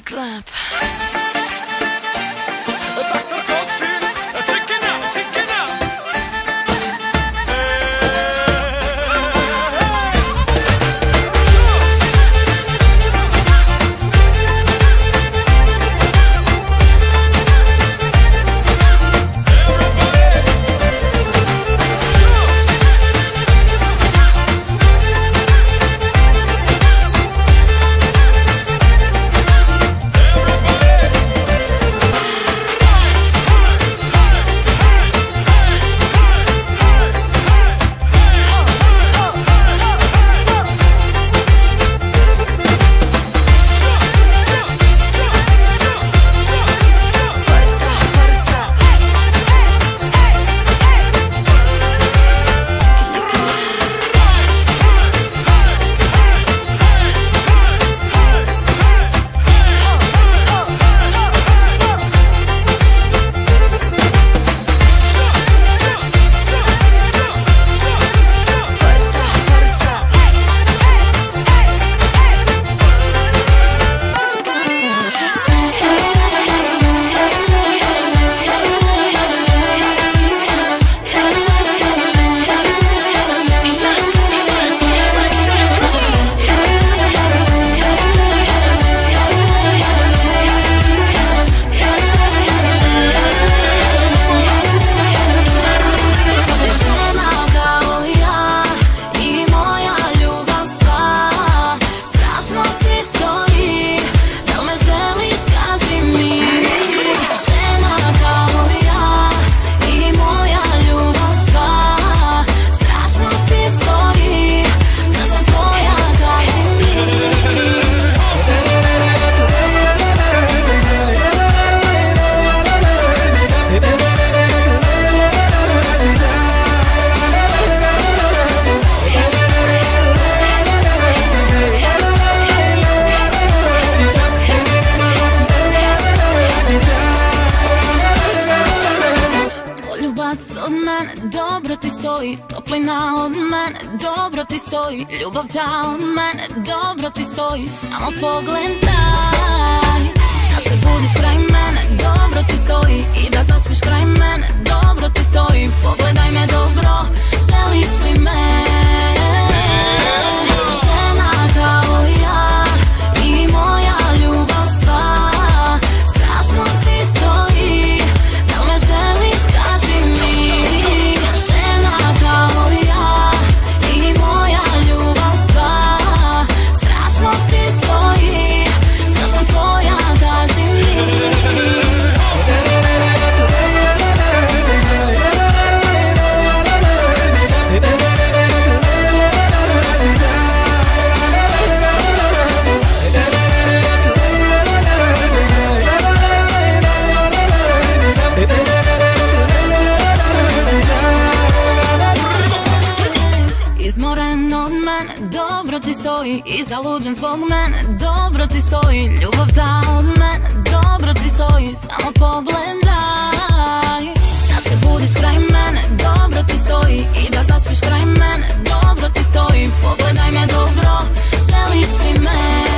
Club. Od mene dobro ti stoji, toplina od mene dobro ti stoji, ljubav ta od mene dobro ti stoji, samo pogledaj da se budiš kraj mene, dobro ti stoji, i da zaspiš kraj mene, dobro ti stoji, pogledaj me dobro, želiš li me? Žena kao ja i moja ljubav sva, strašno ti stoji, da li me želiš, kaži mi. Izmoren od mene, dobro ti stoji, i zaluđen zbog mene, dobro ti stoji, ljubav ta od mene, dobro ti stoji, samo pogledaj da se budiš kraj mene, dobro ti stoji, i da zaspiš kraj mene, dobro ti stoji, pogledaj me dobro, želiš li me?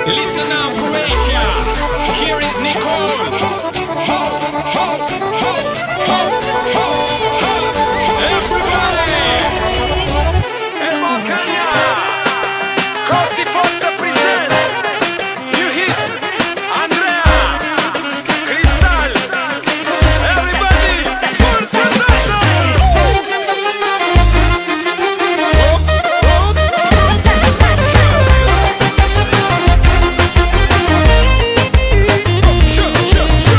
Listen now, Croatia. Here is Nicole. Ho, ho, ho, ho, ho, ho. Everybody. And Balkania. Kosti Forza presents. New hit. Andrea. Crystal. Everybody. Forza Forza. Sure.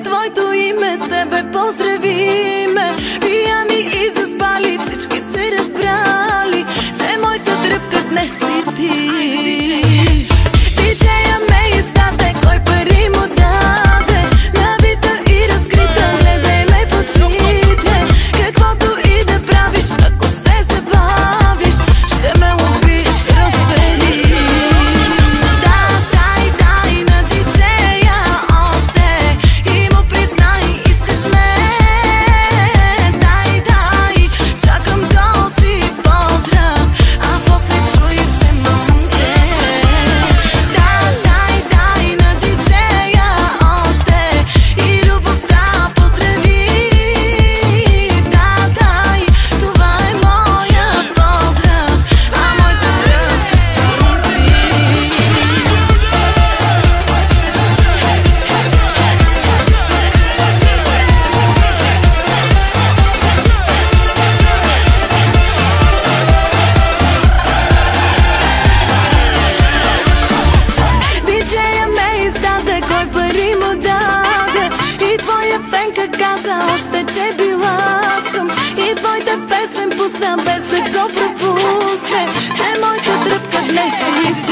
твоето име, с тебе поздравиме. Пияни и заспали, всички се разбрали, че моята дръпка днес си ти. Диджея ме издаде, кой пари му даде, набита и разкрита, гледай ме в очите. Каквото и да правиш, ако се забавиш, ще ме убиеш, разбери. Дай на диджея още и му признай, искаш ме. Дай, чакам този поздрав, а после чуй вземанте. Дай на диджея още и любовта поздрави. Дай, това е моя поздрав, а моята дръпка си ти. Диджея ме издаде, кой пари му даде, и твоя фенка каза още, че била съм, и твоята песен пусна без да го пропусне, че моята дръпка днес си